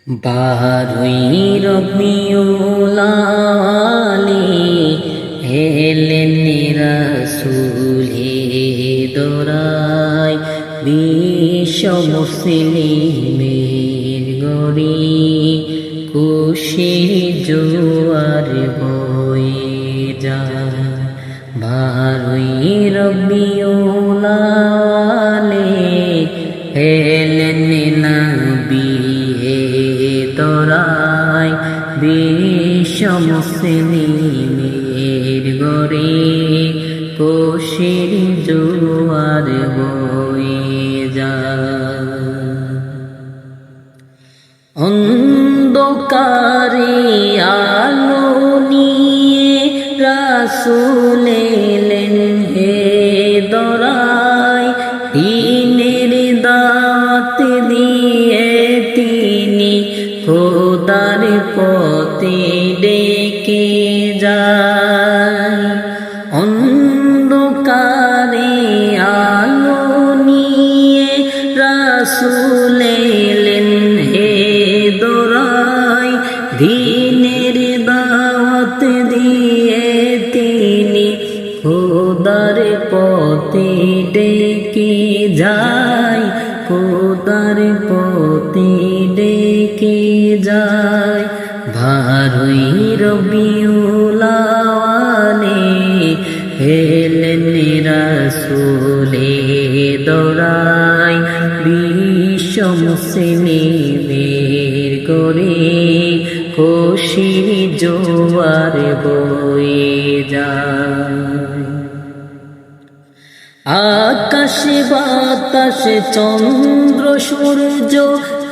বারোই রবিউল আলী এলেন রাসূলে দরায় বিশ্ব মুসলিমের গড়ে খুশির জোয়ার বয়ে যায়। বারোই রবিউল আলী এলেন নবী দরায় বিশ্ব মুসলিমের গড়ে খুশির জোয়ার বয়ে যায়। অন্ধকারে আলো নিয়ে রাসূল এলেন হে দরায়, দ্বীনের দাওয়াত দিয়ে তিনি খোদার পথে ডেকে যায়। অন্ধকারে আলো নিয়ে রাসূল এলেন হে দরায়, দ্বীনের দাওয়াত দিয়ে তিনি খোদার পথে ডেকে যায়, খোদার পথে ডেকে যায়। বারোই রবিউল আলী এলেন রাসূলে দরায় বিশ্ব মুসলিমের গড়ে খুশির জোয়ার বয়ে যায়। আকাশে বাতাসে চন্দ্র সূর্য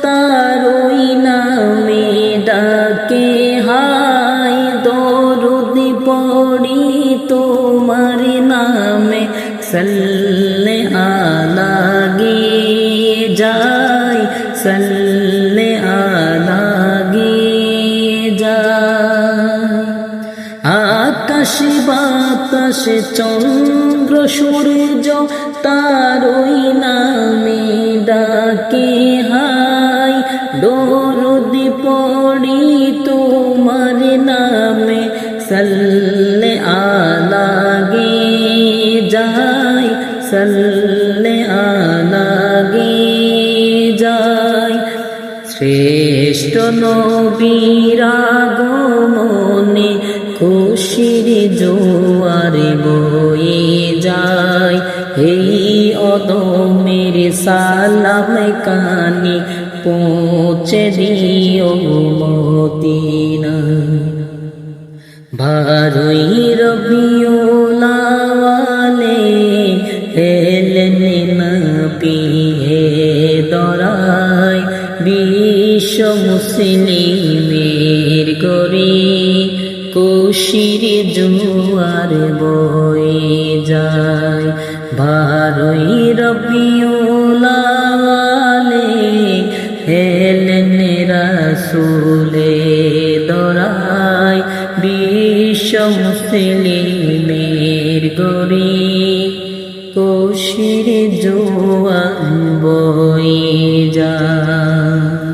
তারই নামে ডাকে হায়, দরুদ পড়ি তোমার নামে সাল্লে আলা গিয়ে যায়, সাল্লে আলা গিয়ে যায়। আকাশে বাতাসে চন্দ্র সূর্য তারই নামে ডাকে হায়, দরুদ পড়ি তোমার নামে সাল্লে আলা গিয়ে যায়, সাল্লে আলা গিয়ে যায়। শ্রেষ্ঠ নবীর আগমনে খুশির জোয়ার বয়ে যায়। এই অদমের সালাম কানে পৌঁছে দিও মদিনায়। বারোই রবিউল আলী এলেন নবী দরায় বিশ্ব মুসলিমের গড়ে খুশির জোয়ার বয়ে যায়। বারোই রবিউল আলী এলেন রাসূলে দরায় বিশ্ব মুসলিমের গড়ে খুশির জোয়ার বয়ে যায়।